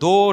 2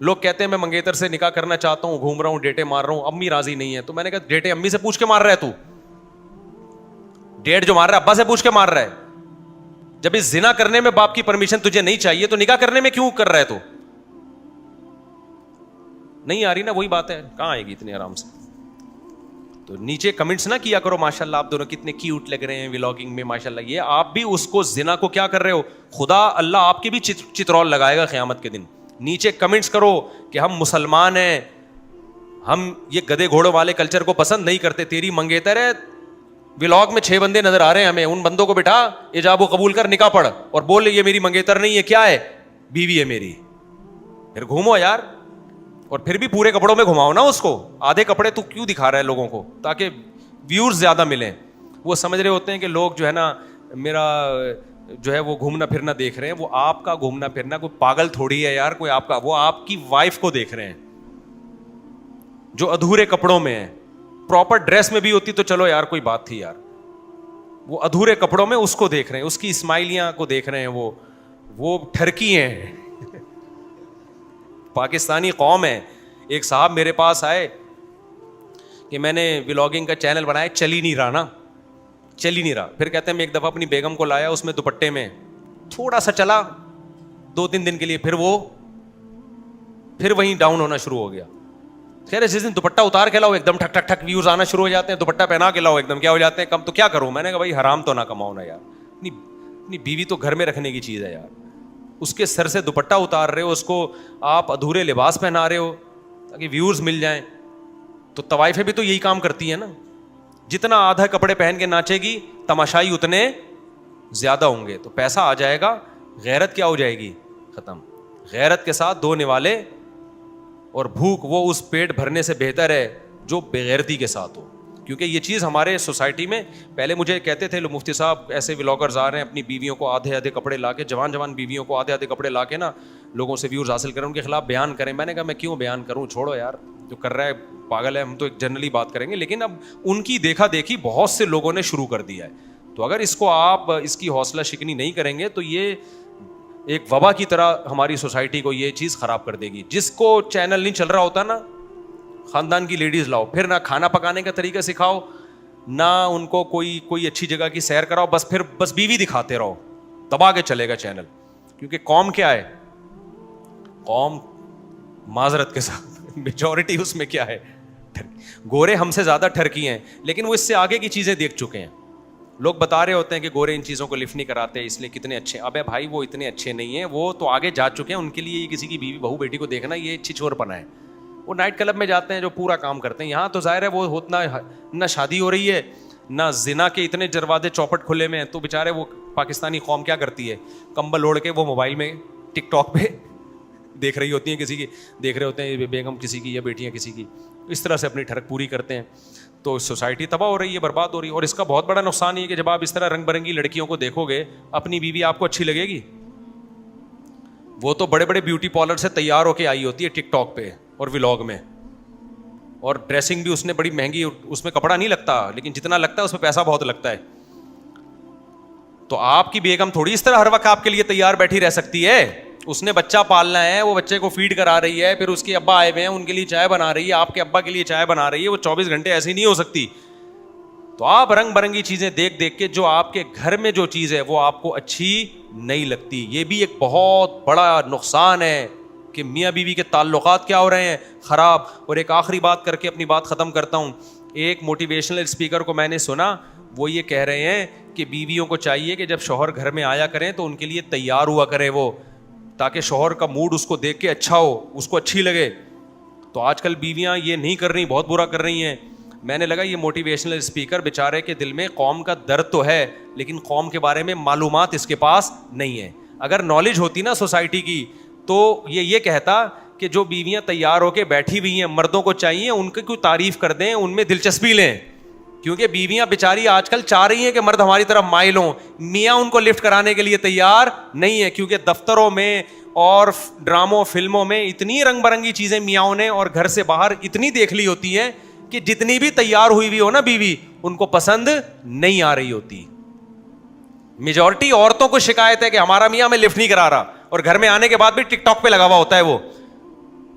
لوگ کہتے ہیں میں منگیتر سے نکاح کرنا چاہتا ہوں, گھوم رہا ہوں, ڈیٹیں مار رہا ہوں, امی راضی نہیں ہے. تو میں نے کہا ڈیٹیں امی سے پوچھ کے مار رہا ہے تو, ڈیٹ جو مار رہا ہے ابا سے پوچھ کے مار رہا ہے. جب اس زنا کرنے میں باپ کی پرمیشن تجھے نہیں چاہیے تو نکاح کرنے میں کیوں کر رہا ہے تو؟ نہیں آ رہی نا وہی بات ہے, کہاں آئے گی اتنے آرام سے. تو نیچے کمنٹس نہ کیا کرو ماشاءاللہ آپ دونوں کتنے کیوٹ لگ رہے ہیں ولاگنگ میں ماشاءاللہ. یہ آپ بھی اس کو زنا کو کیا کر رہے ہو, خدا اللہ آپ کی بھی چترول لگائے گا قیامت کے دن. نیچے کمنٹس کرو کہ ہم مسلمان ہیں, ہم یہ گدے گھوڑوں والے کلچر کو پسند نہیں کرتے. تیری منگیتر ہے, ولاگ میں 6 بندے نظر آ رہے ہیں ہمیں, ان بندوں کو بٹھا ایجاب و قبول کر نکاح پڑھ اور بول یہ میری منگیتر نہیں ہے, کیا ہے, بیوی ہے میری. پھر گھومو یار, اور پھر بھی پورے کپڑوں میں گھماؤ نا اس کو. آدھے کپڑے تو کیوں دکھا رہا ہے لوگوں کو, تاکہ ویورز زیادہ ملیں. وہ سمجھ رہے ہوتے ہیں کہ لوگ جو ہے نا میرا جو ہے وہ گھومنا پھرنا دیکھ رہے ہیں. وہ آپ کا گھومنا پھرنا, کوئی پاگل تھوڑی ہے یار کوئی آپ کا, وہ آپ کی وائف کو دیکھ رہے ہیں جو ادھورے کپڑوں میں ہے. پراپر ڈریس میں بھی ہوتی تو چلو یار کوئی بات تھی یار, وہ ادھورے کپڑوں میں اس کو دیکھ رہے ہیں, اس کی اسمائلیاں کو دیکھ رہے ہیں. وہ ٹھرکی ہیں, پاکستانی قوم ہے. ایک صاحب میرے پاس آئے کہ میں نے ولاگنگ کا چینل بنایا, چل ہی نہیں رہا. پھر کہتے ہیں میں ایک دفعہ اپنی بیگم کو لایا, اس میں دوپٹے میں تھوڑا سا چلا 2-3 دن کے لیے, پھر وہیں ڈاؤن ہونا شروع ہو گیا. خیر جس دن دوپٹہ اتار کے لاؤ ایک دم ٹھک ٹھک ٹھک ویوز آنا شروع ہو جاتے ہیں. دوپٹہ پہنا کے لاؤ ایک دم کیا ہو جاتے ہیں کم. تو کیا کروں, میں نے کہا بھائی حرام تو نہ کماؤ نا یار, اپنی بیوی تو گھر میں رکھنے کی چیز ہے یار. اس کے سر سے دوپٹہ اتار رہے ہو, اس کو آپ ادھورے لباس پہنا رہے ہو تاکہ ویورز مل جائیں. تو طوائفیں بھی تو یہی کام کرتی ہیں نا, جتنا آدھا کپڑے پہن کے ناچے گی تماشائی اتنے زیادہ ہوں گے, تو پیسہ آ جائے گا, غیرت کیا ہو جائے گی, ختم. غیرت کے ساتھ 2 نوالے اور بھوک, وہ اس پیٹ بھرنے سے بہتر ہے جو بغیرتی کے ساتھ ہو. کیونکہ یہ چیز ہمارے سوسائٹی میں پہلے مجھے کہتے تھے مفتی صاحب ایسے ولاگرز آ رہے ہیں اپنی بیویوں کو آدھے کپڑے لا کے, جوان بیویوں کو آدھے کپڑے لا کے نا لوگوں سے ویورز حاصل کریں, ان کے خلاف بیان کریں. میں نے کہا میں کیوں بیان کروں, چھوڑو یار, جو کر رہا ہے پاگل ہے. ہم تو ایک جنرلی بات کریں گے, لیکن اب ان کی دیکھا دیکھی بہت سے لوگوں نے شروع کر دیا ہے. تو اگر اس کو آپ اس کی حوصلہ شکنی نہیں کریں گے تو یہ ایک وبا کی طرح ہماری سوسائٹی کو یہ چیز خراب کر دے گی. جس کو چینل نہیں چل رہا ہوتا نا, خاندان کی لیڈیز لاؤ, پھر نہ کھانا پکانے کا طریقہ سکھاؤ, نہ ان کو کوئی اچھی جگہ کی سیر کراؤ, بس بیوی دکھاتے رہو, دبا کے چلے گا چینل. کیونکہ قوم کیا ہے, قوم معذرت کے ساتھ میجورٹی اس میں کیا ہے, گورے ہم سے زیادہ ٹھرکی ہیں, لیکن وہ اس سے آگے کی چیزیں دیکھ چکے ہیں. لوگ بتا رہے ہوتے ہیں کہ گورے ان چیزوں کو لفٹ نہیں کراتے اس لیے کتنے اچھے. ابے بھائی وہ اتنے اچھے نہیں ہیں, وہ تو آگے جا چکے ہیں. ان کے لیے یہ کسی کی بیوی بہو بیٹی کو دیکھنا یہ چھچور پنا ہے. وہ نائٹ کلب میں جاتے ہیں جو پورا کام کرتے ہیں. یہاں تو ظاہر ہے وہ اتنا نہ شادی ہو رہی ہے نہ زنا کے اتنے دروازے چوپٹ کھلے میں ہیں, تو بیچارے وہ پاکستانی قوم کیا کرتی ہے, کمبل اوڑھ کے وہ موبائل میں ٹک ٹاک پہ دیکھ رہی ہوتی ہیں, کسی کی دیکھ رہے ہوتے ہیں بیگم کسی کی یا بیٹیاں کسی کی, اس طرح سے اپنی ٹھڑک پوری کرتے ہیں. تو سوسائٹی تباہ ہو رہی ہے, برباد ہو رہی ہے. اور اس کا بہت بڑا نقصان یہ ہے کہ جب آپ اس طرح رنگ برنگی لڑکیوں کو دیکھو گے, اپنی بیوی آپ کو اچھی لگے گی؟ وہ تو بڑے بڑے بیوٹی پارلر سے تیار ہو کے آئی ہوتی ہے ٹک ٹاک پہ اور ولاگ میں, اور ڈریسنگ بھی اس نے بڑی مہنگی, اس میں کپڑا نہیں لگتا لیکن جتنا لگتا ہے اس میں پیسہ بہت لگتا ہے. تو آپ کی بیگم تھوڑی اس طرح ہر وقت آپ کے لیے تیار بیٹھی رہ سکتی ہے. اس نے بچہ پالنا ہے, وہ بچے کو فیڈ کرا رہی ہے, پھر اس کے ابا آئے ہوئے ہیں ان کے لیے چائے بنا رہی ہے, آپ کے ابا کے لیے چائے بنا رہی ہے. وہ 24 گھنٹے ایسی نہیں ہو سکتی. تو آپ رنگ برنگی چیزیں دیکھ دیکھ کے جو آپ کے گھر میں جو چیز ہے وہ آپ کو اچھی نہیں لگتی. یہ بھی ایک بہت بڑا نقصان ہے کہ میاں بیوی کے تعلقات کیا ہو رہے ہیں, خراب. اور ایک آخری بات کر کے اپنی بات ختم کرتا ہوں. ایک موٹیویشنل اسپیکر کو میں نے سنا, وہ یہ کہہ رہے ہیں کہ بیویوں کو چاہیے کہ جب شوہر گھر میں آیا کریں تو ان کے لیے تیار ہوا کرے وہ, تاکہ شوہر کا موڈ اس کو دیکھ کے اچھا ہو, اس کو اچھی لگے. تو آج کل بیویاں یہ نہیں کر رہی, بہت برا کر رہی ہیں. میں نے لگا یہ موٹیویشنل اسپیکر بیچارے کے دل میں قوم کا درد تو ہے, لیکن قوم کے بارے میں معلومات اس کے پاس نہیں ہے. اگر نالج ہوتی نا سوسائٹی کی تو یہ کہتا کہ جو بیویاں تیار ہو کے بیٹھی ہوئی ہیں, مردوں کو چاہیے ان کی کوئی تعریف کر دیں, ان میں دلچسپی لیں. کیونکہ بیویاں بیچاری آج کل چاہ رہی ہیں کہ مرد ہماری طرف مائل ہوں, میاں ان کو لفٹ کرانے کے لیے تیار نہیں ہے. کیونکہ دفتروں میں اور ڈراموں فلموں میں اتنی رنگ برنگی چیزیں میاں نے اور گھر سے باہر اتنی دیکھ لی ہوتی ہیں کہ جتنی بھی تیار ہوئی ہوئی ہو نا بیوی, ان کو پسند نہیں آ رہی ہوتی. میجورٹی عورتوں کو شکایت ہے کہ ہمارا میاں ہمیں لفٹ نہیں کرا رہا, اور گھر میں آنے کے بعد بھی ٹک ٹاک پہ لگا ہوا ہوتا ہے وہ.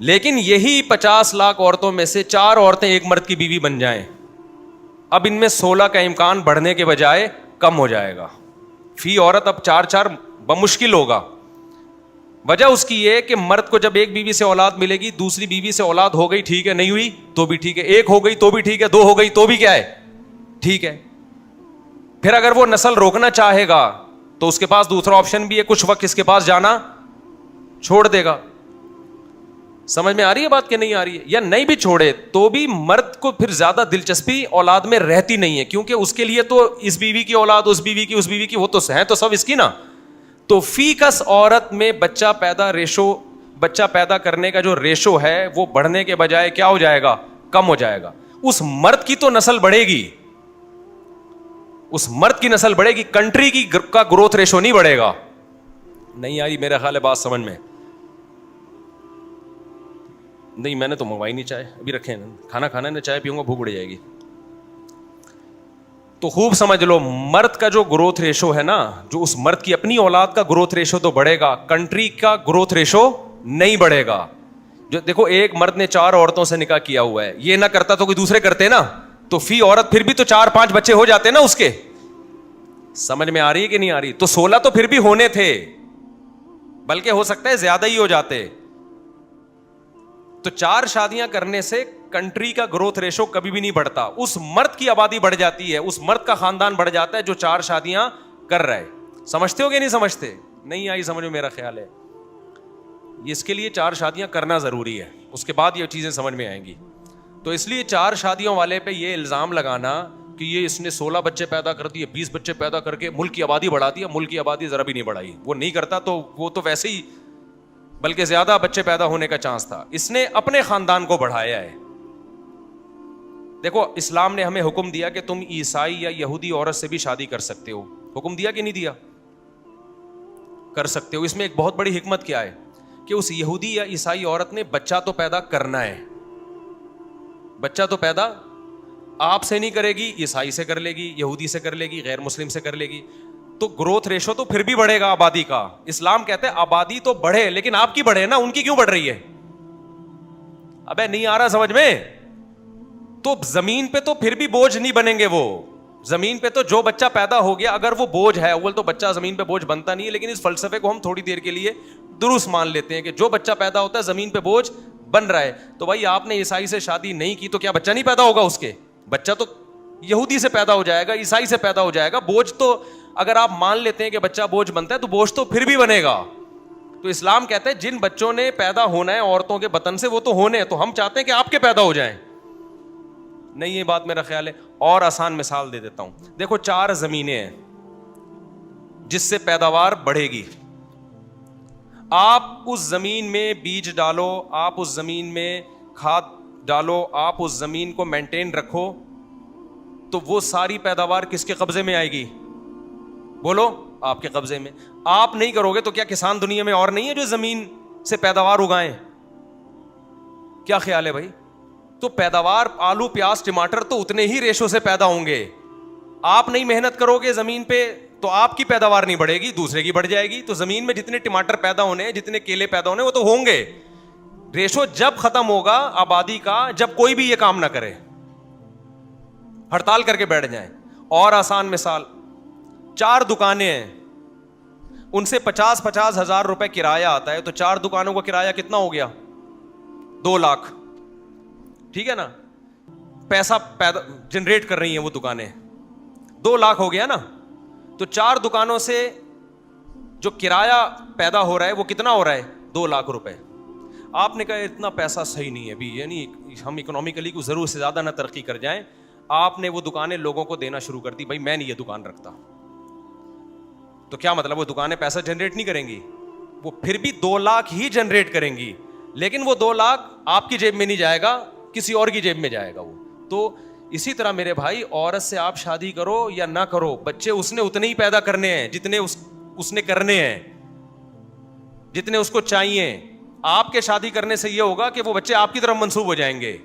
لیکن یہی 50 لاکھ عورتوں میں سے 4 عورتیں ایک مرد کی بیوی بن جائیں, اب ان میں 16 کا امکان بڑھنے کے بجائے کم ہو جائے گا. فی عورت اب 4 بمشکل ہوگا. وجہ اس کی یہ کہ مرد کو جب ایک بیوی سے اولاد ملے گی, دوسری بیوی سے اولاد ہو گئی ٹھیک ہے, نہیں ہوئی تو بھی ٹھیک ہے, ایک ہو گئی تو بھی ٹھیک ہے, 2 ہو گئی تو بھی کیا ہے ٹھیک ہے. پھر اگر وہ نسل روکنا چاہے گا تو اس کے پاس دوسرا آپشن بھی ہے, کچھ وقت اس کے پاس جانا چھوڑ دے گا. سمجھ میں آ رہی ہے بات کہ نہیں آ رہی ہے؟ یا نہیں بھی چھوڑے تو بھی مرد کو پھر زیادہ دلچسپی اولاد میں رہتی نہیں ہے, کیونکہ اس کے لیے تو اس بیوی کی اولاد, اس بیوی کی, اس بیوی کی, وہ تو ہیں تو سب اس کی نا. تو فی کس عورت میں بچہ پیدا کرنے کا جو ریشو ہے وہ بڑھنے کے بجائے کیا ہو جائے گا, کم ہو جائے گا. اس مرد کی تو نسل بڑھے گی, اس مرد کی نسل بڑھے گی, کنٹری کی کا گروتھ ریشو نہیں بڑھے گا. نہیں آئی میرا خیال ہے بات سمجھ میں؟ نہیں, میں نے تو منگوائی نہیں چائے, ابھی رکھے کھانا کھانا ہے, چائے پیوں گا بھوک اڑ جائے گی. تو خوب سمجھ لو, مرد کا جو گروتھ ریشو ہے نا, جو اس مرد کی اپنی اولاد کا گروتھ ریشو تو بڑھے گا, کنٹری کا گروتھ ریشو نہیں بڑھے گا. جو دیکھو ایک مرد نے 4 عورتوں سے نکاح کیا ہوا ہے, یہ نہ کرتا تو کوئی دوسرے کرتے نا, تو فی عورت پھر بھی تو 4-5 بچے ہو جاتے نا اس کے. سمجھ میں آ رہی ہے کہ نہیں آ رہی؟ تو 16 تو پھر بھی ہونے تھے, بلکہ ہو سکتا ہے زیادہ ہی ہو جاتے. تو 4 شادیاں کرنے سے کنٹری کا گروتھ ریشو کبھی بھی نہیں بڑھتا, اس مرد کی آبادی بڑھ جاتی ہے, اس مرد کا خاندان بڑھ جاتا ہے جو 4 شادیاں کر رہا ہے. سمجھتے ہو کہ نہیں سمجھتے؟ نہیں آئی سمجھ میں میرا خیال ہے. اس کے لیے 4 شادیاں کرنا ضروری ہے, اس کے بعد یہ چیزیں سمجھ میں آئیں گی. تو اس لیے 4 شادیوں والے پہ یہ الزام لگانا کہ یہ اس نے 16 بچے پیدا کر دیے, 20 بچے پیدا کر کے ملک کی آبادی بڑھا دیا, ملک کی آبادی ذرا بھی نہیں بڑھائی. وہ نہیں کرتا تو وہ تو ویسے ہی بلکہ زیادہ بچے پیدا ہونے کا چانس تھا. اس نے اپنے خاندان کو بڑھایا ہے. دیکھو اسلام نے ہمیں حکم دیا کہ تم عیسائی یا یہودی عورت سے بھی شادی کر سکتے ہو. حکم دیا کہ نہیں دیا؟ کر سکتے ہو. اس میں ایک بہت بڑی حکمت کیا ہے کہ اس یہودی یا عیسائی عورت نے بچہ تو پیدا کرنا ہے, بچہ تو پیدا آپ سے نہیں کرے گی, عیسائی سے کر لے گی, یہودی سے کر لے گی, غیر مسلم سے کر لے گی, تو گروتھ ریشو تو پھر بھی بڑھے گا آبادی کا. اسلام کہتے ہیں آبادی تو بڑھے لیکن آپ کی بڑھے نا, ان کی کیوں بڑھ رہی ہے؟ ابے نہیں آ رہا سمجھ میں؟ تو زمین پہ تو پھر بھی بوجھ نہیں بنیں گے. وہ زمین پہ تو جو بچہ پیدا ہو گیا اگر وہ بوجھ ہے, اول تو بچہ زمین پہ بوجھ بنتا نہیں ہے, لیکن اس فلسفے کو ہم تھوڑی دیر کے لیے درست مان لیتے ہیں کہ جو بچہ پیدا ہوتا ہے زمین پہ بوجھ بن رہا ہے. تو بھائی آپ نے عیسائی سے شادی نہیں کی تو کیا بچہ نہیں پیدا ہوگا اس کے؟ بچہ تو یہودی سے پیدا ہو جائے گا, عیسائی سے پیدا ہو جائے گا. بوجھ تو اگر آپ مان لیتے ہیں کہ بچہ بوجھ بنتا ہے تو بوجھ تو پھر بھی بنے گا. تو اسلام کہتا ہے جن بچوں نے پیدا ہونا ہے عورتوں کے بطن سے وہ تو ہونے ہیں, تو ہم چاہتے ہیں کہ آپ کے پیدا ہو جائیں. نہیں یہ بات میرا خیال ہے. اور آسان مثال دے دیتا ہوں. دیکھو 4 زمینیں ہیں جس سے پیداوار بڑھے گی. آپ اس زمین میں بیج ڈالو, آپ اس زمین میں کھاد ڈالو, آپ اس زمین کو مینٹین رکھو, تو وہ ساری پیداوار کس کے قبضے میں آئے گی؟ بولو, آپ کے قبضے میں. آپ نہیں کرو گے تو کیا کسان دنیا میں اور نہیں ہے جو زمین سے پیداوار اگائیں؟ کیا خیال ہے بھائی؟ تو پیداوار آلو پیاز ٹماٹر تو اتنے ہی ریشو سے پیدا ہوں گے. آپ نہیں محنت کرو گے زمین پہ تو آپ کی پیداوار نہیں بڑھے گی, دوسرے کی بڑھ جائے گی. تو زمین میں جتنے ٹماٹر پیدا ہونے, جتنے کیلے پیدا ہونے, وہ تو ہوں گے. ریشو جب ختم ہوگا آبادی کا جب کوئی بھی یہ کام نہ کرے, ہڑتال کر کے بیٹھ جائیں. اور آسان مثال, 4 دکانیں ہیں, ان سے 50,000 ہزار روپے کرایہ آتا ہے, تو 4 دکانوں کا کرایہ کتنا ہو گیا؟ 2 لاکھ. ٹھیک ہے نا, پیسہ جنریٹ کر رہی ہیں وہ دکانیں, 2 لاکھ ہو گیا نا. تو 4 دکانوں سے جو کرایہ پیدا ہو رہا ہے وہ کتنا ہو رہا ہے؟ 2 لاکھ روپے. آپ نے کہا اتنا پیسہ صحیح نہیں ہے ابھی, یعنی ہم اکنومیکلی کو ضرور سے زیادہ نہ ترقی کر جائیں. آپ نے وہ دکانیں لوگوں کو دینا شروع کر دی, بھائی میں نہیں یہ دکان رکھتا. تو کیا مطلب وہ دکانیں پیسہ جنریٹ نہیں کریں گی؟ وہ پھر بھی 2 لاکھ ہی جنریٹ کریں گی, لیکن وہ 2 لاکھ آپ کی جیب میں نہیں جائے گا, کسی اور کی جیب میں جائے گا وہ. تو اسی طرح میرے بھائی, عورت سے آپ شادی کرو یا نہ کرو, بچے اس نے اتنے ہی پیدا کرنے ہیں جتنے اس نے کرنے ہیں, جتنے اس کو چاہیے. آپ کے شادی کرنے سے یہ ہوگا کہ وہ بچے آپ کی طرف منسوب ہو جائیں گے.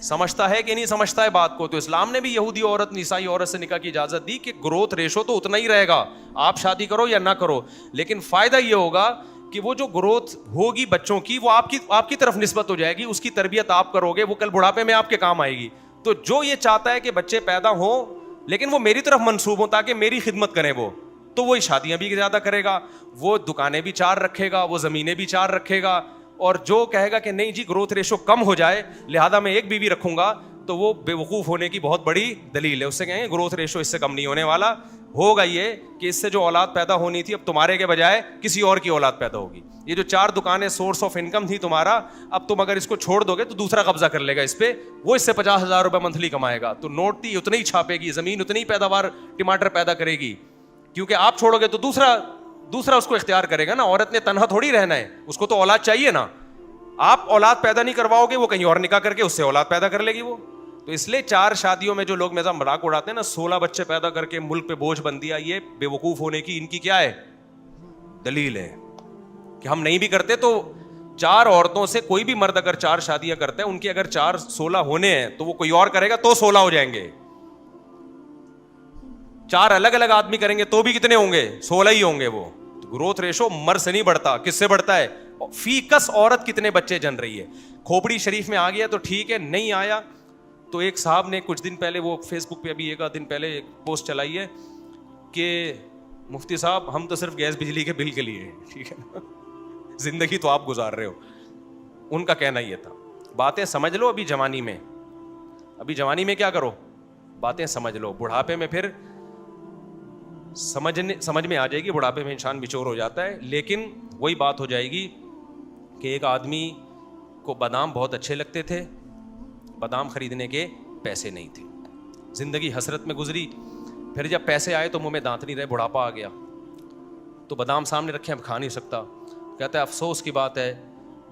سمجھتا ہے کہ نہیں سمجھتا ہے بات کو؟ تو اسلام نے بھی یہودی عورت عیسائی عورت سے نکاح کی اجازت دی کہ گروتھ ریشو تو اتنا ہی رہے گا, آپ شادی کرو یا نہ کرو, لیکن فائدہ یہ ہوگا کہ وہ جو گروتھ ہوگی بچوں کی وہ آپ کی طرف نسبت ہو جائے گی, اس کی تربیت آپ کرو گے, وہ کل بڑھاپے میں آپ کے کام آئے گی. تو جو یہ چاہتا ہے کہ بچے پیدا ہوں لیکن وہ میری طرف منسوب ہوں تاکہ میری خدمت کریں وہ, تو وہی شادیاں بھی زیادہ کرے گا, وہ دکانیں بھی 4 رکھے گا, وہ زمینیں بھی 4 رکھے گا. اور جو کہے گا کہ نہیں جی گروتھ ریشو کم ہو جائے لہذا میں 1 بیوی رکھوں گا, تو وہ بے وقوف ہونے کی بہت بڑی دلیل ہے. اس سے کہیں گے گروتھ ریشو اس سے کم نہیں ہونے والا, ہوگا یہ کہ اس سے جو اولاد پیدا ہونی تھی اب تمہارے کے بجائے کسی اور کی اولاد پیدا ہوگی. یہ جو 4 دکانیں سورس آف انکم تھی تمہارا, اب تم اگر اس کو چھوڑ دو گے تو دوسرا قبضہ کر لے گا اس پہ, وہ اس سے 50,000 روپے منتھلی کمائے گا. تو نوٹ تھی اتنی ہی چھاپے گی, زمین اتنی ہی پیداوار ٹماٹر پیدا کرے گی, کیونکہ آپ چھوڑو گے تو دوسرا اس کو اختیار کرے گا نا. عورت نے تنہا تھوڑی رہنا ہے, اس کو تو اولاد چاہیے نا. آپ اولاد پیدا نہیں کرواؤ گے, وہ کہیں اور نکاح کر کے اس سے اولاد پیدا کر لے گی وہ. تو اس لیے 4 شادیوں میں جو لوگ میرا مذاق اڑاتے ہیں نا, 16 بچے پیدا کر کے ملک پہ بوجھ بن دیا, یہ بے وقوف ہونے کی ان کی کیا ہے دلیل ہے کہ ہم نہیں بھی کرتے. تو 4 عورتوں سے کوئی بھی مرد اگر 4 شادیاں کرتا ہے, ان کے اگر 16 ہونے ہیں تو وہ کوئی اور کرے گا تو 16 ہو جائیں گے. 4 الگ الگ آدمی کریں گے تو بھی کتنے ہوں گے, 16 ہی ہوں گے. وہ گروتھ ریشو مرد سے نہیں بڑھتا, کس سے بڑھتا ہے, فی کس عورت کتنے بچے جن رہی ہے. کھوپڑی شریف میں آ گیا تو ٹھیک ہے, نہیں آیا تو ایک صاحب نے کچھ دن پہلے, وہ فیس بک پہ ابھی 1 دن پہلے ایک پوسٹ چلائی ہے کہ مفتی صاحب ہم تو صرف گیس بجلی کے بل کے لیے, ٹھیک ہے نا, زندگی تو آپ گزار رہے ہو. ان کا کہنا یہ تھا باتیں سمجھ لو ابھی جوانی میں کیا کرو, باتیں سمجھ لو, بڑھاپے میں پھر سمجھ میں آ جائے گی. بڑھاپے میں انسان بچور ہو جاتا ہے, لیکن وہی بات ہو جائے گی کہ ایک آدمی کو بادام بہت اچھے لگتے تھے, بادام خریدنے کے پیسے نہیں تھے, زندگی حسرت میں گزری. پھر جب پیسے آئے تو منہ میں دانت نہیں رہے, بڑھاپا آ گیا تو بادام سامنے رکھے اب کھا نہیں سکتا. کہتا ہے افسوس کی بات ہے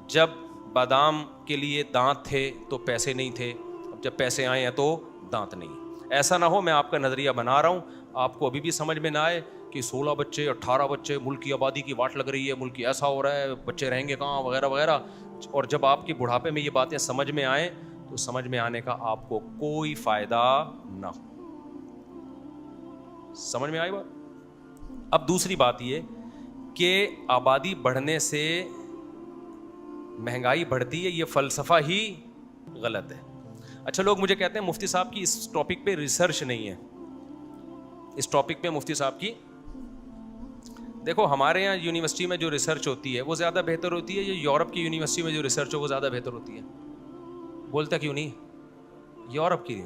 جب بادام کے لیے دانت تھے تو پیسے نہیں تھے, اب جب پیسے آئے ہیں تو دانت نہیں. ایسا نہ ہو میں آپ کا نظریہ بنا رہا ہوں, آپ کو ابھی بھی سمجھ میں نہ آئے کہ 16 بچے 18 بچے, ملک کی آبادی کی واٹ لگ رہی ہے, ملک کی ایسا ہو رہا ہے, بچے رہیں گے کہاں وغیرہ وغیرہ. اور جب آپ کی بڑھاپے میں یہ باتیں سمجھ میں آئیں تو سمجھ میں آنے کا آپ کو کوئی فائدہ نہ ہو. سمجھ میں آئی بات. اب دوسری بات یہ کہ آبادی بڑھنے سے مہنگائی بڑھتی ہے, یہ فلسفہ ہی غلط ہے. اچھا لوگ مجھے کہتے ہیں مفتی صاحب کی اس ٹاپک پہ ریسرچ نہیں ہے. اس ٹاپک پہ مفتی صاحب کی, دیکھو ہمارے یہاں یونیورسٹی میں جو ریسرچ ہوتی ہے وہ زیادہ بہتر ہوتی ہے, یہ یورپ کی یونیورسٹی میں جو ریسرچ ہو وہ زیادہ بہتر ہوتی ہے. بولتا کیوں نہیں, یورپ کی,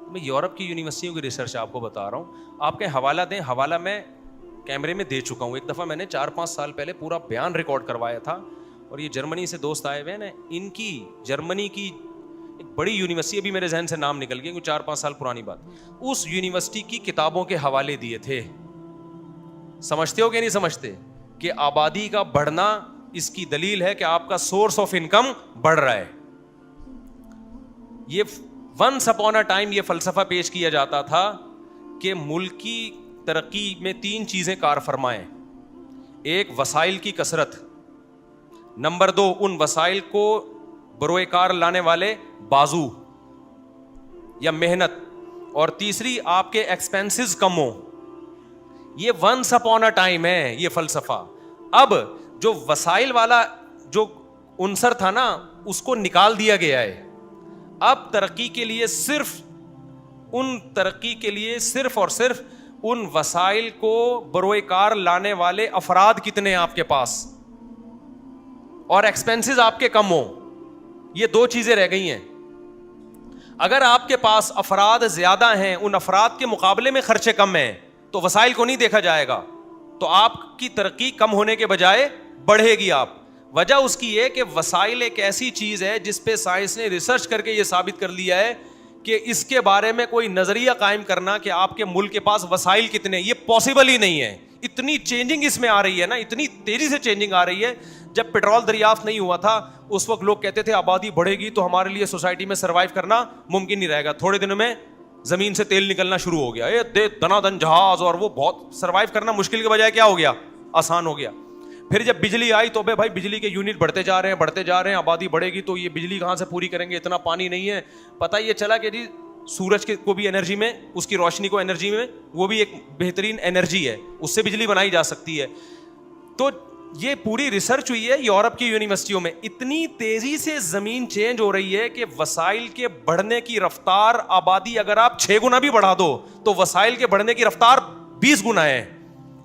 میں یورپ کی یونیورسٹیوں کی ریسرچ آپ کو بتا رہا ہوں. آپ کے حوالہ دیں, حوالہ میں کیمرے میں دے چکا ہوں. ایک دفعہ میں نے 4-5 سال پہلے پورا بیان ریکارڈ کروایا تھا, اور یہ جرمنی سے دوست آئے ہوئے ہیں نا, ان کی جرمنی کی ایک بڑی یونیورسٹی, ابھی میرے ذہن سے نام نکل گیا کیونکہ 4-5 سال پرانی بات, اس یونیورسٹی کی کتابوں کے حوالے دیے تھے. سمجھتے ہو کہ نہیں سمجھتے کہ آبادی کا بڑھنا اس کی دلیل ہے کہ آپ کا سورس آف انکم بڑھ رہا ہے. یہ ونس اپون اے ٹائم یہ فلسفہ پیش کیا جاتا تھا کہ ملک کی ترقی میں 3 چیزیں کار فرما ہیں. ایک وسائل کی کثرت, نمبر 2 ان وسائل کو بروئے کار لانے والے بازو یا محنت, اور تیسری آپ کے ایکسپینسز کم ہو. یہ ونس اپون اے ٹائم ہے یہ فلسفہ. اب جو وسائل والا جو عنصر تھا نا اس کو نکال دیا گیا ہے. اب ترقی کے لیے صرف اور صرف ان وسائل کو بروئے کار لانے والے افراد کتنے ہیں آپ کے پاس, اور ایکسپینسز آپ کے کم ہو. یہ 2 چیزیں رہ گئی ہیں. اگر آپ کے پاس افراد زیادہ ہیں, ان افراد کے مقابلے میں خرچے کم ہیں, تو وسائل کو نہیں دیکھا جائے گا, تو آپ کی ترقی کم ہونے کے بجائے بڑھے گی. آپ وجہ اس کی یہ کہ وسائل ایک ایسی چیز ہے جس پہ سائنس نے ریسرچ کر کے یہ ثابت کر لیا ہے کہ اس کے بارے میں کوئی نظریہ قائم کرنا کہ آپ کے ملک کے پاس وسائل کتنے, یہ پاسبل ہی نہیں ہے. اتنی چینجنگ اس میں آ رہی ہے نا, اتنی تیزی سے چینجنگ آ رہی ہے. جب پیٹرول دریافت نہیں ہوا تھا اس وقت لوگ کہتے تھے آبادی بڑھے گی تو ہمارے لیے سوسائٹی میں سروائیو کرنا ممکن نہیں رہے گا. تھوڑے دنوں میں زمین سے تیل نکلنا شروع ہو گیا, دنا دن جہاز, اور وہ بہت سروائیو کرنا مشکل کے بجائے کیا ہو گیا, آسان ہو گیا. پھر جب بجلی آئی تو بھائی بجلی کے یونٹ بڑھتے جا رہے ہیں, آبادی بڑھے گی تو یہ بجلی کہاں سے پوری کریں گے, اتنا پانی نہیں ہے. پتہ یہ چلا کہ جی سورج کو بھی انرجی میں, اس کی روشنی کو انرجی میں, وہ بھی ایک بہترین انرجی ہے, اس سے بجلی بنائی جا سکتی ہے. تو یہ پوری ریسرچ ہوئی ہے یورپ کی یونیورسٹیوں میں. اتنی تیزی سے زمین چینج ہو رہی ہے کہ وسائل کے بڑھنے کی رفتار, آبادی اگر آپ 6 گنا بھی بڑھا دو تو وسائل کے بڑھنے کی رفتار 20 گنا ہے,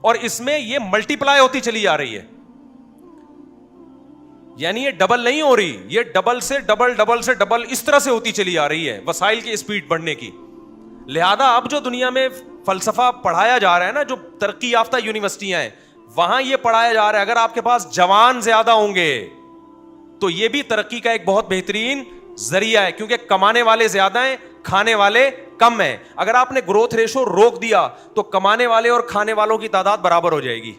اور اس میں یہ ملٹی پلائی ہوتی چلی جا رہی ہے. یعنی یہ ڈبل نہیں ہو رہی, یہ ڈبل سے ڈبل, ڈبل سے ڈبل, اس طرح سے ہوتی چلی جا رہی ہے وسائل کی اسپیڈ بڑھنے کی. لہذا اب جو دنیا میں فلسفہ پڑھایا جا رہا ہے نا, جو ترقی یافتہ یونیورسٹیاں ہیں وہاں یہ پڑھایا جا رہا ہے اگر آپ کے پاس جوان زیادہ ہوں گے تو یہ بھی ترقی کا ایک بہت بہترین ذریعہ ہے, کیونکہ کمانے والے زیادہ ہیں, کھانے والے کم ہیں. اگر آپ نے گروتھ ریشو روک دیا تو کمانے والے اور کھانے والوں کی تعداد برابر ہو جائے گی.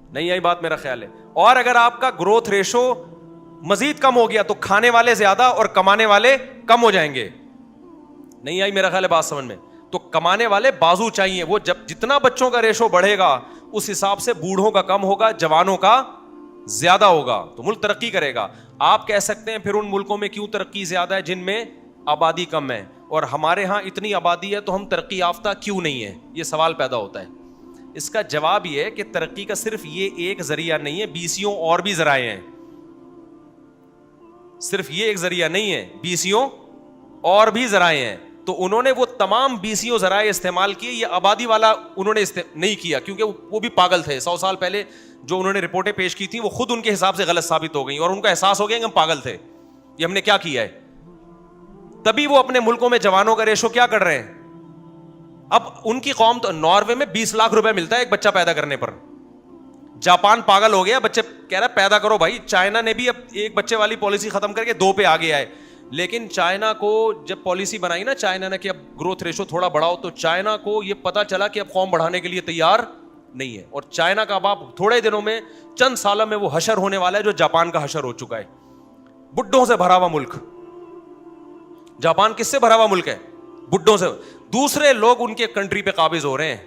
نہیں آئی بات میرا خیال ہے. اور اگر آپ کا گروتھ ریشو مزید کم ہو گیا تو کھانے والے زیادہ اور کمانے والے کم ہو جائیں گے. نہیں آئی میرا خیال ہے بات سمجھ میں. تو کمانے والے بازو چاہیے, وہ جب جتنا بچوں کا ریشو بڑھے گا اس حساب سے بوڑھوں کا کم ہوگا, جوانوں کا زیادہ ہوگا, تو ملک ترقی کرے گا. آپ کہہ سکتے ہیں پھر ان ملکوں میں کیوں ترقی زیادہ ہے جن میں آبادی کم ہے, اور ہمارے ہاں اتنی آبادی ہے تو ہم ترقی یافتہ کیوں نہیں ہے؟ یہ سوال پیدا ہوتا ہے. اس کا جواب یہ ہے کہ ترقی کا صرف یہ ایک ذریعہ نہیں ہے, 20 اور بھی ذرائع ہیں. صرف یہ ایک ذریعہ نہیں ہے, 20 اور بھی ذرائع ہیں. تو انہوں نے وہ تمام 20 ذرائع استعمال کیے, یہ آبادی والا انہوں نے نہیں کیا, کیونکہ وہ بھی پاگل تھے. 100 سال پہلے جو انہوں نے رپورٹیں پیش کی تھیں وہ خود ان کے حساب سے غلط ثابت ہو گئی, اور ان کا احساس ہو گیا کہ ہم پاگل تھے, یہ ہم نے کیا کیا ہے. تبھی وہ اپنے ملکوں میں جوانوں کا ریشو کیا کر رہے ہیں. اب ان کی قوم تو ناروے میں 20 لاکھ روپے ملتا ہے ایک بچہ پیدا کرنے پر. جاپان پاگل ہو گیا, بچے کہہ رہا ہے پیدا کرو بھائی. چائنا نے بھی اب ایک بچے والی پالیسی ختم کر کے 2 پہ آگے آئے. لیکن چائنا کو جب پالیسی بنائی نا چائنا نے کہ اب گروتھ ریشو تھوڑا بڑھاؤ, تو چائنا کو یہ پتا چلا کہ اب قوم بڑھانے کے لیے تیار نہیں ہے. اور چائنا کا باپ تھوڑے دنوں میں, چند سالوں میں وہ حشر ہونے والا ہے جو جاپان کا حشر ہو چکا ہے. بڈھوں سے بھرا ہوا ملک. جاپان کس سے بھرا ہوا ملک ہے؟ بڈھوں سے. دوسرے لوگ ان کے کنٹری پہ قابض ہو رہے ہیں.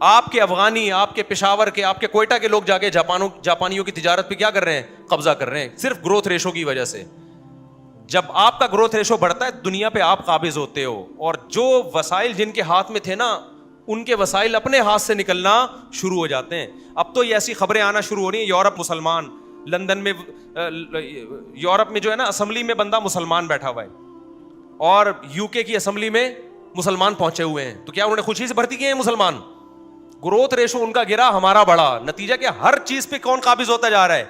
آپ کے افغانی, آپ کے پشاور کے, آپ کے کوئٹہ کے لوگ جا کے جاپانیوں کی تجارت پہ کیا کر رہے ہیں؟ قبضہ کر رہے ہیں, صرف گروتھ ریشو کی وجہ سے. جب آپ کا گروتھ ریشو بڑھتا ہے دنیا پہ آپ قابض ہوتے ہو, اور جو وسائل جن کے ہاتھ میں تھے نا ان کے وسائل اپنے ہاتھ سے نکلنا شروع ہو جاتے ہیں. اب تو یہ ایسی خبریں آنا شروع ہو رہی ہیں, یورپ مسلمان, لندن میں, یورپ میں جو ہے نا اسمبلی میں بندہ مسلمان بیٹھا ہوا ہے, اور UK کی اسمبلی میں مسلمان پہنچے ہوئے ہیں. تو کیا انہوں نے خوشی سے بھرتی کیے ہیں مسلمان؟ گروتھ ریشو ان کا گرا, ہمارا بڑھا. نتیجہ کہ ہر چیز پہ کون قابض ہوتا جا رہا ہے.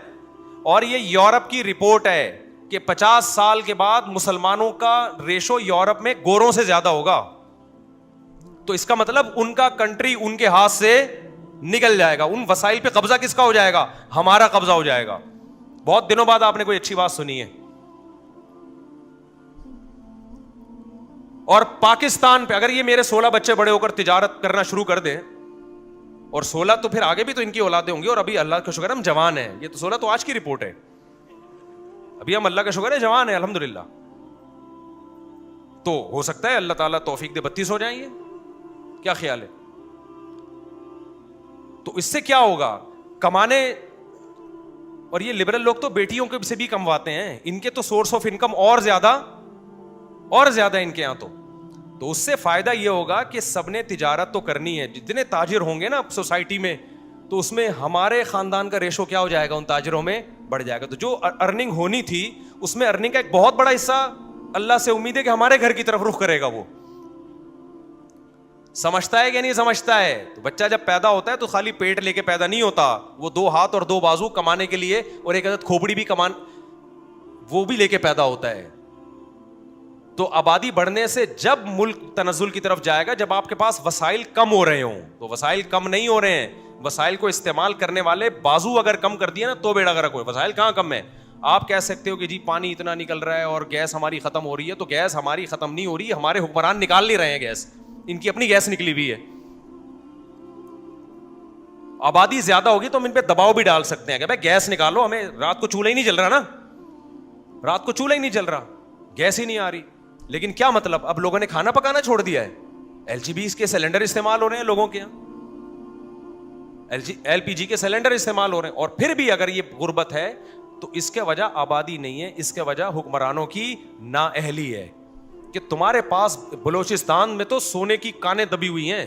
اور یہ یورپ کی رپورٹ ہے کہ 50 سال کے بعد مسلمانوں کا ریشو یورپ میں گوروں سے زیادہ ہوگا. تو اس کا مطلب ان کا کنٹری ان کے ہاتھ سے نکل جائے گا. ان وسائل پہ قبضہ کس کا ہو جائے گا؟ ہمارا قبضہ ہو جائے گا. بہت دنوں بعد آپ نے کوئی اچھی بات سنی ہے. اور پاکستان پہ اگر یہ میرے 16 بچے بڑے ہو کر تجارت کرنا شروع کر دیں, اور 16 تو پھر آگے بھی تو ان کی اولادیں ہوں گی, اور ابھی اللہ کا شکر ہم جوان ہیں. یہ تو 16 تو آج کی رپورٹ ہے, ابھی ہم اللہ کا شکر ہے جوان ہیں الحمدللہ. تو ہو سکتا ہے اللہ تعالیٰ توفیق دے 32 ہو جائیں گے. کیا خیال ہے؟ تو اس سے کیا ہوگا؟ کمانے, اور یہ لبرل لوگ تو بیٹیوں کے سے بھی کمواتے ہیں, ان کے تو سورس آف انکم اور زیادہ ان کے یہاں. تو اس سے فائدہ یہ ہوگا کہ سب نے تجارت تو کرنی ہے. جتنے تاجر ہوں گے نا سوسائٹی میں, تو اس میں ہمارے خاندان کا ریشو کیا ہو جائے گا؟ ان تاجروں میں بڑھ جائے گا. تو جو ارننگ ہونی تھی اس میں ارننگ کا ایک بہت بڑا حصہ اللہ سے امید ہے کہ ہمارے گھر کی طرف رخ کرے گا. وہ سمجھتا ہے کہ نہیں سمجھتا ہے؟ تو بچہ جب پیدا ہوتا ہے تو خالی پیٹ لے کے پیدا نہیں ہوتا, وہ 2 ہاتھ اور 2 بازو کمانے کے لیے, اور ایک عدد کھوپڑی بھی وہ بھی لے کے پیدا ہوتا ہے. تو آبادی بڑھنے سے جب ملک تنزل کی طرف جائے گا, جب آپ کے پاس وسائل کم ہو رہے ہوں. تو وسائل کم نہیں ہو رہے ہیں, وسائل کو استعمال کرنے والے بازو اگر کم کر دیا نا تو بیڑا غرق ہو. وسائل کہاں کم ہے؟ آپ کہہ سکتے ہو کہ جی پانی اتنا نکل رہا ہے اور گیس ہماری ختم ہو رہی ہے. تو گیس ہماری ختم نہیں ہو رہی, ہمارے حکمران نکال نہیں رہے ہیں گیس, ان کی اپنی گیس نکلی ہوئی ہے. آبادی زیادہ ہوگی تو ہم ان پہ دباؤ بھی ڈال سکتے ہیں کہ بھائی گیس نکالو, ہمیں رات کو چولہا ہی نہیں جل رہا نا, رات کو چولہا ہی نہیں جل رہا, گیس ہی نہیں آ رہی. لیکن کیا مطلب؟ اب لوگوں نے کھانا پکانا چھوڑ دیا ہے. LGB کے سلنڈر استعمال ہو رہے ہیں لوگوں کے یہاں, LPG کے سلنڈر استعمال ہو رہے ہیں. اور پھر بھی اگر یہ غربت ہے تو اس کے وجہ آبادی نہیں ہے, اس کے وجہ حکمرانوں کی نااہلی ہے. کہ تمہارے پاس بلوچستان میں تو سونے کی کانیں دبی ہوئی ہیں,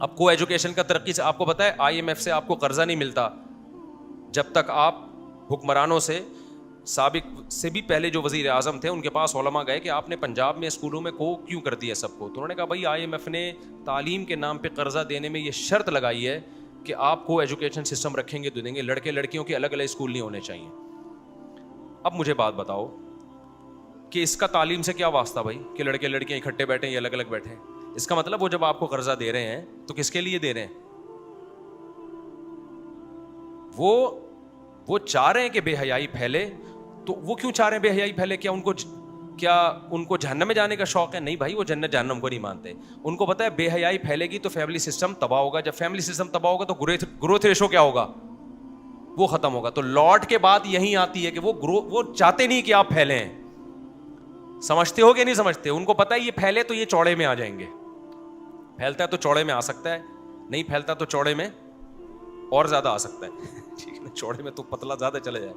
اب کو ایجوکیشن کا ترقی سے آپ کو پتا ہے IMF سے آپ کو قرضہ نہیں ملتا جب تک آپ حکمرانوں سے سابق سے بھی پہلے جو وزیر اعظم تھے ان کے پاس علماء گئے کہ آپ نے پنجاب میں اسکولوں میں کو کیوں کر دیا سب کو, تو انہوں نے کہا بھائی IMF نے تعلیم کے نام پہ قرضہ دینے میں یہ شرط لگائی ہے کہ آپ کو ایجوکیشن سسٹم رکھیں گے تو دیں گے, لڑکے لڑکیوں کے الگ الگ اسکول نہیں ہونے چاہیے. اب مجھے بات بتاؤ کہ اس کا تعلیم سے کیا واسطہ بھائی کہ لڑکے لڑکیاں اکٹھے بیٹھیں یا الگ الگ بیٹھیں؟ اس کا مطلب وہ جب آپ کو قرضہ دے رہے ہیں تو کس کے لیے دے رہے ہیں؟ وہ چاہ رہے ہیں کہ بے حیائی پھیلے. تو وہ کیوں چاہ رہے ہیں بے حیائی پھیلے؟ کیا ان کو جہنم میں جانے کا شوق ہے؟ نہیں بھائی, وہ جنت جہنم کو نہیں مانتے. ان کو پتا ہے بے حیائی پھیلے گی تو فیملی سسٹم تباہ ہوگا, جب فیملی سسٹم تباہ ہوگا تو گروتھ ریشو کیا ہوگا؟ وہ ختم ہوگا. تو لوٹ کے بعد یہی آتی ہے کہ وہ چاہتے نہیں کہ آپ پھیلیں. سمجھتے ہو کہ نہیں سمجھتے؟ ان کو پتا ہے یہ پھیلے تو یہ چوڑے میں آ جائیں گے. پھیلتا ہے تو چوڑے میں آ سکتا ہے, نہیں پھیلتا تو چوڑے میں اور زیادہ آ سکتا ہے. ٹھیک ہے نا, چوڑے میں تو پتلا زیادہ چلے جائے.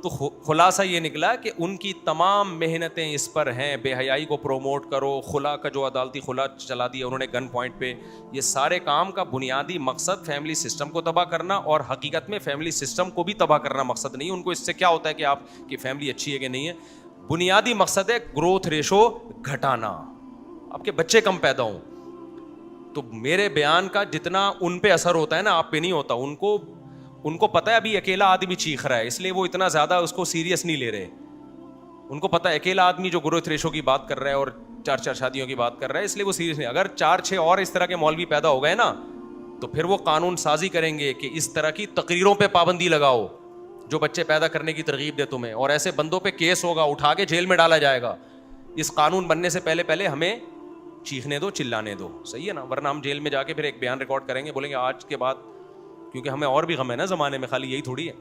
تو خلاصہ یہ نکلا کہ ان کی تمام محنتیں اس پر ہیں, بے حیائی کو پروموٹ کرو, خلا کا جو عدالتی خلا چلا دیا انہوں نے گن پوائنٹ پہ. یہ سارے کام کا بنیادی مقصد فیملی سسٹم کو تباہ کرنا, اور حقیقت میں فیملی سسٹم کو بھی تباہ کرنا مقصد نہیں. ان کو اس سے کیا ہوتا ہے کہ آپ کی فیملی اچھی ہے کہ نہیں ہے, بنیادی مقصد ہے گروتھ ریشو گھٹانا, آپ کے بچے کم پیدا ہوں. تو میرے بیان کا جتنا ان پہ اثر ہوتا ہے نا, آپ پہ نہیں ہوتا. ان کو پتا ہے ابھی اکیلا آدمی چیخ رہا ہے, اس لیے وہ اتنا زیادہ اس کو سیریس نہیں لے رہے. ان کو پتا ہے اکیلا آدمی جو گروتھ ریشو کی بات کر رہا ہے اور 4 شادیوں کی بات کر رہا ہے, اس لیے وہ سیریس نہیں. اگر 4-6 اور اس طرح کے مولوی پیدا ہو گئے نا, تو پھر وہ قانون سازی کریں گے کہ اس طرح کی تقریروں پہ پابندی لگاؤ جو بچے پیدا کرنے کی ترغیب دے تمہیں, اور ایسے بندوں پہ کیس ہوگا, اٹھا کے جیل میں ڈالا جائے گا. اس قانون بننے سے پہلے ہمیں چیخنے دو, چلانے دو, صحیح ہے نا, ورنہ ہم جیل میں جا کے پھر ایک بیان ریکارڈ کریں گے, بولیں گے آج کے بعد, کیونکہ ہمیں اور بھی غم ہے نا زمانے میں, خالی یہی تھوڑی ہے.